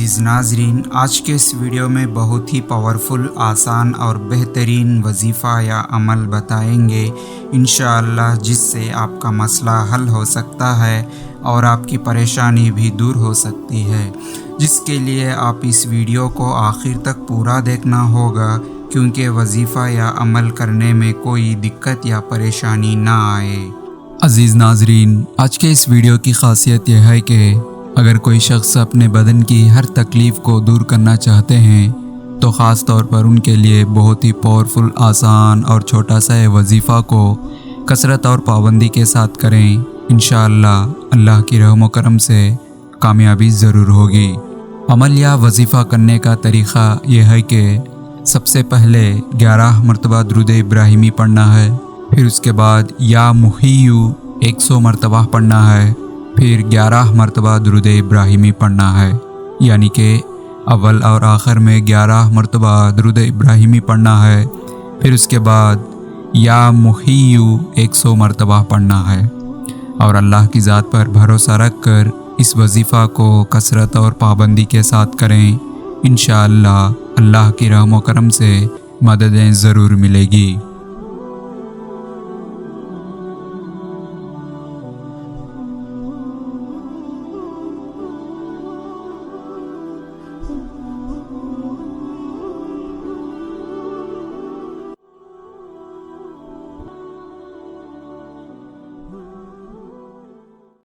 अज़ीज़ नाज़रीन, आज के इस वीडियो में बहुत ही पावरफुल, आसान और बेहतरीन वजीफ़ा या अमल बताएंगे इंशाअल्लाह, जिससे आपका मसला हल हो सकता है और आपकी परेशानी भी दूर हो सकती है। जिसके लिए आप इस वीडियो को आखिर तक पूरा देखना होगा, क्योंकि वजीफ़ा या अमल करने में कोई दिक्कत या परेशानी ना आए। अज़ीज़ नाज़रीन, आज के इस वीडियो की खासियत यह है कि अगर कोई शख्स अपने बदन की हर तकलीफ़ को दूर करना चाहते हैं तो ख़ास तौर पर उनके लिए बहुत ही पावरफुल, आसान और छोटा सा वजीफ़ा को कसरत और पाबंदी के साथ करें। इंशाअल्लाह अल्लाह की रहम व करम से कामयाबी ज़रूर होगी। अमल या वजीफ़ा करने का तरीक़ा यह है कि सबसे पहले 11 मरतबा दुरूद इब्राहिमी पढ़ना है, फिर उसके बाद या मुहिय्यु 100 मरतबा पढ़ना है, फिर 11 मरतबा दुरूद इब्राहिमी पढ़ना है। यानी कि अव्वल और आखिर में 11 मरतबा दुरूद इब्राहिमी पढ़ना है, फिर उसके बाद या मुहिय्यु 100 मरतबा पढ़ना है। और अल्लाह की ज़ात पर भरोसा रख कर इस वजीफ़ा को कसरत और पाबंदी के साथ करें। इंशाअल्लाह अल्लाह की रहम व करम से मददें ज़रूर मिलेगी।